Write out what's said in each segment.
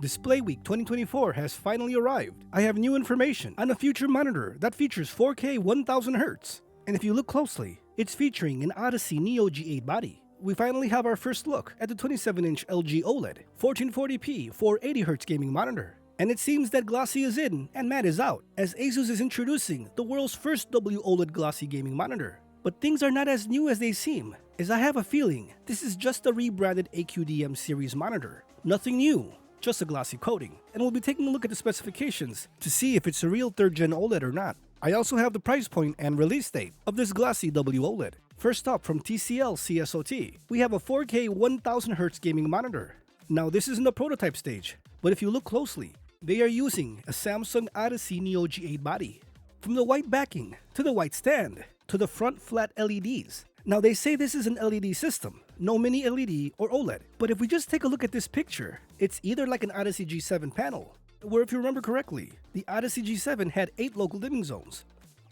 Display Week 2024 has finally arrived. I have new information on a future monitor that features 4K 1000Hz. And if you look closely, it's featuring an Odyssey Neo G8 body. We finally have our first look at the 27-inch LG OLED 1440p 480Hz gaming monitor. And it seems that Glossy is in and matte is out, as ASUS is introducing the world's first WOLED glossy gaming monitor. But things are not as new as they seem, as I have a feeling this is just a rebranded AQDM series monitor. Nothing new, just a glossy coating. And we'll be taking a look at the specifications to see if it's a real 3rd gen OLED or not. I also have the price point and release date of this glossy WOLED. First up, from TCL CSOT, we have a 4K 1000Hz gaming monitor. Now this is in the prototype stage, but if you look closely, they are using a Samsung Odyssey Neo G8 body. From the white backing, to the white stand, to the front flat LEDs. Now they say this is an LED system, no mini LED or OLED, but if we just take a look at this picture, it's either like an Odyssey G7 panel, where if you remember correctly, the Odyssey G7 had 8 local dimming zones.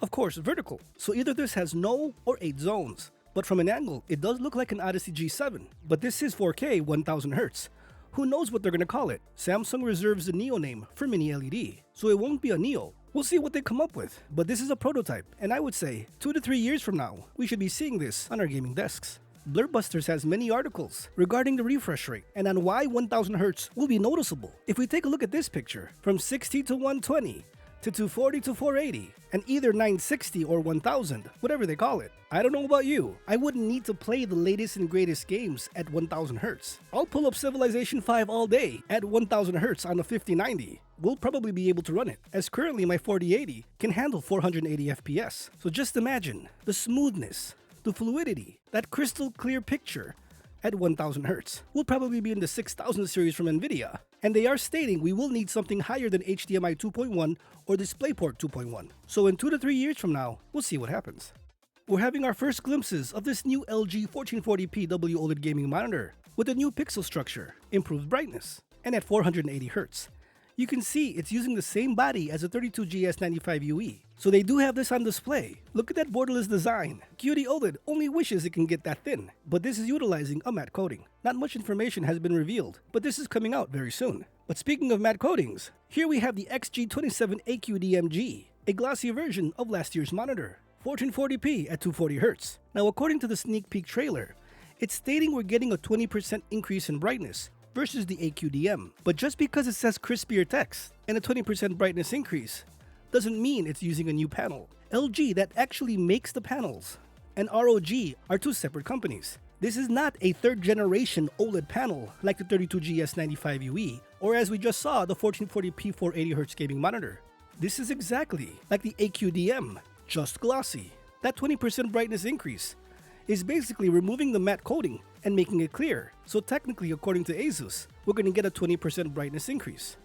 Of course, vertical, so either this has no or 8 zones. But from an angle, it does look like an Odyssey G7, but this is 4K 1000Hz. Who knows what they're gonna call it? Samsung reserves the Neo name for mini LED, so it won't be a Neo. We'll see what they come up with, but this is a prototype, and I would say 2 to 3 years from now, we should be seeing this on our gaming desks. Blurbusters has many articles regarding the refresh rate and on why 1000Hz will be noticeable. If we take a look at this picture, from 60 to 120, to 240 to 480, and either 960 or 1000, whatever they call it. I don't know about you, I wouldn't need to play the latest and greatest games at 1000Hz. I'll pull up Civilization 5 all day at 1000Hz on a 5090. We'll probably be able to run it, as currently my 4080 can handle 480 FPS. So just imagine the smoothness, the fluidity, that crystal clear picture at 1000Hz. We'll probably be in the 6000 series from Nvidia, and they are stating we will need something higher than HDMI 2.1 or DisplayPort 2.1. So in 2 to 3 years from now, we'll see what happens. We're having our first glimpses of this new LG 1440p WOLED gaming monitor with a new pixel structure, improved brightness, and at 480Hz. You can see it's using the same body as a 32GS95UE, so they do have this on display. Look at that borderless design. QD-OLED only wishes it can get that thin, but this is utilizing a matte coating. Not much information has been revealed, but this is coming out very soon. But speaking of matte coatings, here we have the XG27AQDMG, a glossy version of last year's monitor, 1440p at 240Hz. Now according to the sneak peek trailer, it's stating we're getting a 20% increase in brightness versus the AQDM. But just because it says crispier text and a 20% brightness increase doesn't mean it's using a new panel. LG, that actually makes the panels, and ROG are 2 separate companies. This is not a 3rd generation OLED panel like the 32GS95UE, or as we just saw, the 1440p 480Hz gaming monitor. This is exactly like the AQDM, just glossy. That 20% brightness increase is basically removing the matte coating and making it clear. So technically, according to ASUS, we're going to get a 20% brightness increase.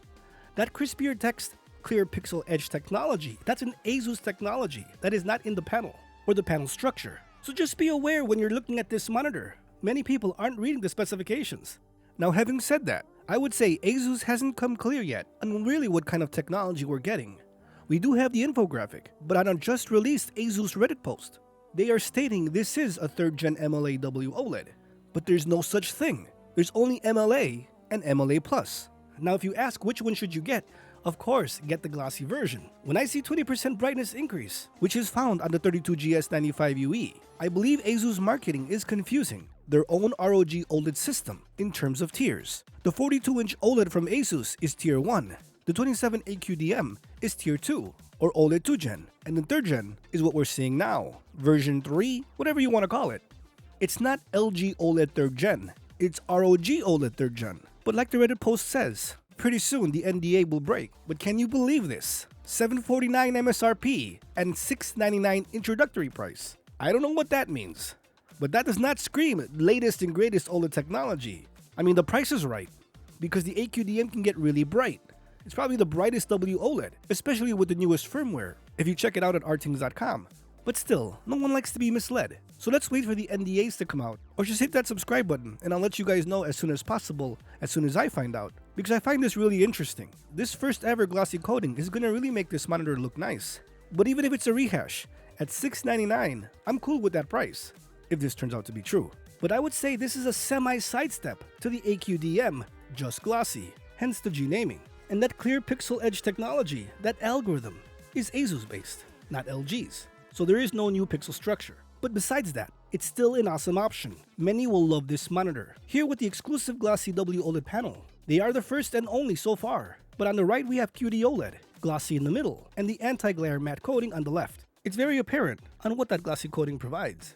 That crispier text, clear pixel edge technology, that's an ASUS technology that is not in the panel or the panel structure. So just be aware when you're looking at this monitor, many people aren't reading the specifications. Now having said that, I would say ASUS hasn't come clear yet on really what kind of technology we're getting. We do have the infographic, but on a just released ASUS Reddit post, they are stating this is a 3rd gen MLA WOLED, but there's no such thing. There's only MLA and MLA Plus. Now if you ask which one should you get, of course get the glossy version. When I see 20% brightness increase, which is found on the 32GS95UE, I believe ASUS marketing is confusing their own ROG OLED system in terms of tiers. The 42-inch OLED from ASUS is tier 1, the 27AQDM is tier 2, or OLED 2 gen, and the 3rd gen is what we're seeing now, version 3, whatever you want to call it. It's not LG OLED 3rd gen, it's ROG OLED 3rd gen. But like the Reddit post says, pretty soon the NDA will break. But can you believe this? $749 MSRP and $699 introductory price. I don't know what that means, but that does not scream latest and greatest OLED technology. I mean, the price is right, because the AQDM can get really bright. It's probably the brightest WOLED, especially with the newest firmware, if you check it out at artings.com. But still, no one likes to be misled. So let's wait for the NDAs to come out, or just hit that subscribe button and I'll let you guys know as soon as possible, as soon as I find out. Because I find this really interesting. This first ever glossy coating is gonna really make this monitor look nice. But even if it's a rehash, at $699, I'm cool with that price, if this turns out to be true. But I would say this is a semi-sidestep to the AQDM, just glossy. hence the G naming. And that clear pixel edge technology, that algorithm, is ASUS based, not LG's. So there is no new pixel structure. But besides that, it's still an awesome option. Many will love this monitor. Here with the exclusive glossy OLED panel. They are the first and only so far. But on the right we have QD-OLED, glossy in the middle, and the anti-glare matte coating on the left. It's very apparent on what that glossy coating provides.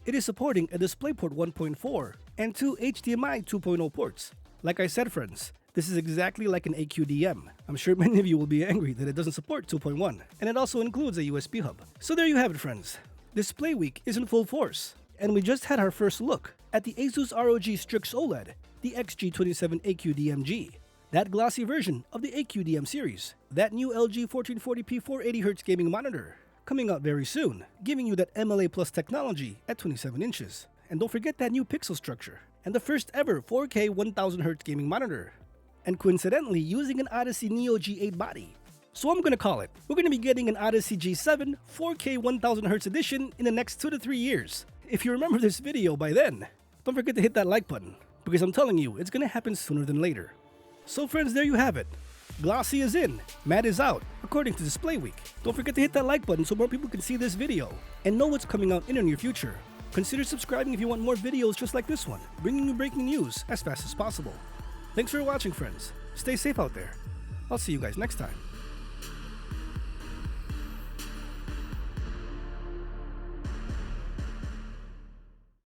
It is supporting a DisplayPort 1.4 and 2 HDMI 2.0 ports. Like I said friends, this is exactly like an AQDM. I'm sure many of you will be angry that it doesn't support 2.1, and it also includes a USB hub. So there you have it friends. Display week is in full force, and we just had our first look at the ASUS ROG Strix OLED, the XG27AQDMG. That glossy version of the AQDM series, that new LG 1440p 480Hz gaming monitor, coming out very soon, giving you that MLA Plus technology at 27 inches. And don't forget that new pixel structure, and the first ever 4K 1000Hz gaming monitor. And coincidentally using an Odyssey Neo G8 body. So I'm gonna call it. We're gonna be getting an Odyssey G7 4K 1000Hz edition in the next 2 to 3 years. If you remember this video by then, don't forget to hit that like button, because I'm telling you, it's gonna happen sooner than later. So friends, there you have it. Glossy is in, matte is out, according to Display Week. Don't forget to hit that like button so more people can see this video and know what's coming out in the near future. Consider subscribing if you want more videos just like this one, bringing you breaking news as fast as possible. Thanks for watching friends. Stay safe out there. I'll see you guys next time.